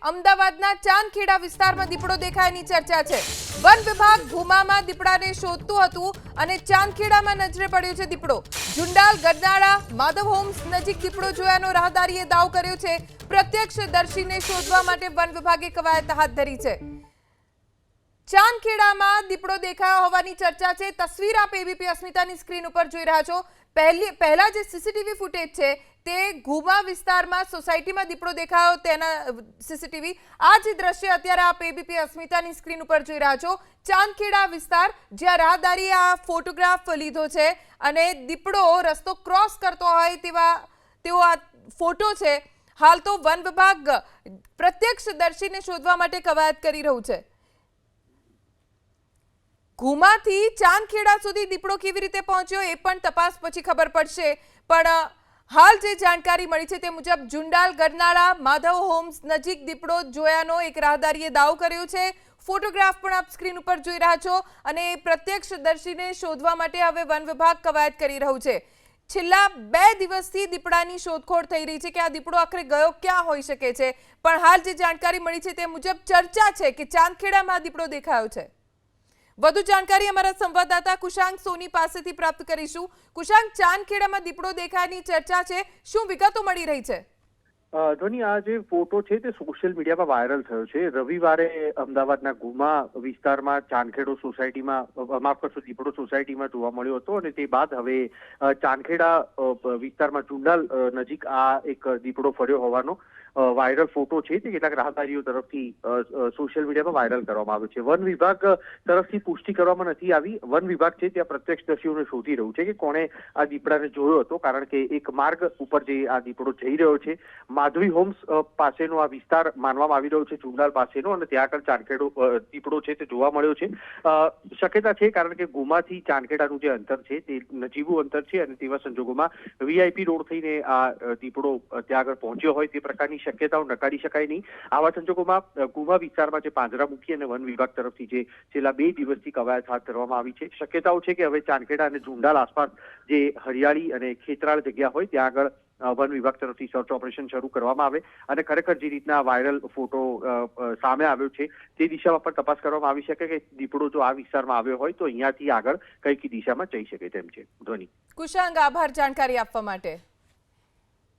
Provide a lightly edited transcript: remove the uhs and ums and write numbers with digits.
અમદાવાદના ચાંદખેડા વિસ્તારમાં દીપડો દેખાયાની ચર્ચા છે। વન વિભાગ ભૂમામાં દીપડાને શોધતું હતું અને ચાંદખેડામાં નજરે પડ્યો છે દીપડો। જુંડાલ ગરનાળા માધવ હોમ્સ નજીક દીપડો જોયાનો રાહદારીએ દાવ કર્યો છે। પ્રત્યક્ષદર્શીને શોધવા માટે વન વિભાગે કવાયત હાથ ધરી છે। ચાંદખેડામાં દીપડો દેખાયો હોવાની ચર્ચા છે। તસવીર આપ એબીપી અસ્મિતાની સ્ક્રીન ઉપર જોઈ રહ્યા છો। પહેલા જે સીસીટીવી ફૂટેજ છે તે ઘુમા વિસ્તારમાં સોસાયટીમાં દીપડો દેખાયો તેના સીસીટીવી। આ જે દ્રશ્ય અત્યારે આપ એબીપી અસ્મિતાની સ્ક્રીન ઉપર જોઈ રહ્યા છો। ચાંદખેડા વિસ્તાર જ્યાં રાહદારીએ આ ફોટોગ્રાફ લીધો છે અને દીપડો રસ્તો ક્રોસ કરતો હોય તેવો આ ફોટો છે। હાલ તો વન વિભાગ પ્રત્યક્ષદર્શીને શોધવા માટે કવાયત કરી રહ્યું છે। ઘુમાથી ચાંદખેડા સુધી દીપડો કેવી રીતે પહોંચ્યો એ પણ તપાસ પછી ખબર પડશે। પણ હાલ જે જાણકારી મળી છે તે મુજબ જુંડાલ ગરનાળા માધવ હોમ્સ નજીક દીપડો જોયાનો એક રાહદારીએ દાવ કર્યો છે। ફોટોગ્રાફ પણ આપ સ્ક્રીન ઉપર જોઈ રહ્યા છો અને પ્રત્યક્ષદર્શીને શોધવા માટે હવે વન વિભાગ કવાયત કરી રહ્યું છે। છેલ્લા 2 દિવસથી દીપડાની શોધખોળ થઈ રહી છે કે આ દીપડો આખરે ગયો ક્યાં હોઈ શકે છે। પણ હાલ જે જાણકારી મળી છે તે મુજબ ચર્ચા છે કે ચાંદખેડામાં દીપડો દેખાયો છે। વધુ જાણકારી અમારા સંવાદદાતા કુશાંક સોની પાસેથી પ્રાપ્ત કરીશું। કુશાંક, ચાંદખેડામાં દીપડો દેખાયાની ચર્ચા છે, શું વિગતો મળી રહી છે? ધોની, આ જે ફોટો છે તે સોશિયલ મીડિયામાં વાયરલ થયો છે। રવિવારે અમદાવાદના ગુમા વિસ્તારમાં ચાંદખેડો સોસાયટીમાં માફ કરશો દીપડો સોસાયટીમાં જોવા મળ્યો હતો અને તે બાદ હવે ચાંદખેડા વિસ્તારમાં ચુંડાલ નજીક આ એક દીપડો ફર્યો હોવાનો વાયરલ ફોટો છે તે કેટલાક રાહદારીઓ તરફથી સોશિયલ મીડિયામાં વાયરલ કરવામાં આવ્યો છે। વન વિભાગ તરફથી પુષ્ટિ કરવામાં નથી આવી। વન વિભાગ છે ત્યાં પ્રત્યક્ષદર્શીઓને શોધી રહ્યું છે કે કોણે આ દીપડાને જોયો હતો, કારણ કે એક માર્ગ ઉપર જે આ દીપડો જઈ રહ્યો છે માધવી હોમ્સ પાસેનો આ વિસ્તાર માનવામાં આવી રહ્યો છે, ચુંડાલ પાસેનો, અને ત્યાં આગળ ચાંદખેડો દીપડો છે તે જોવા મળ્યો છે। શક્યતા છે કારણ કે ગુમાથી ચાંદખેડાનું જે અંતર છે તે નજીવું અંતર છે અને તેવા સંજોગોમાં વીઆઈપી રોડ થઈને આ દીપડો ત્યાં આગળ પહોંચ્યો હોય તે પ્રકારની શક્યતાઓ નકારી શકાય નહીં। આવા સંજોગોમાં ગુમા વિસ્તારમાં જે પાંજરા મૂકી અને વન વિભાગ તરફથી જે છેલ્લા 2 દિવસથી કવાયત હાથ ધરવામાં આવી છે, શક્યતાઓ છે કે હવે ચાંદખેડા અને ઝુંડાલ આસપાસ જે હરિયાળી અને ખેતરાળ જગ્યા હોય ત્યાં આગળ વન વિભાગ તરફથી સર્ચ ઓપરેશન શરૂ કરવામાં આવે અને ખરેખર જે રીતના વાયરલ ફોટો સામે આવ્યો છે તે દિશામાં પણ તપાસ કરવામાં આવી શકે કે દીપડો જો આ વિસ્તારમાં આવ્યો હોય તો અહીંયાથી આગળ કઈ દિશામાં જઈ શકે તેમ છે। ધ્વની, કુશાંક, આભાર જાણકારી આપવા માટે।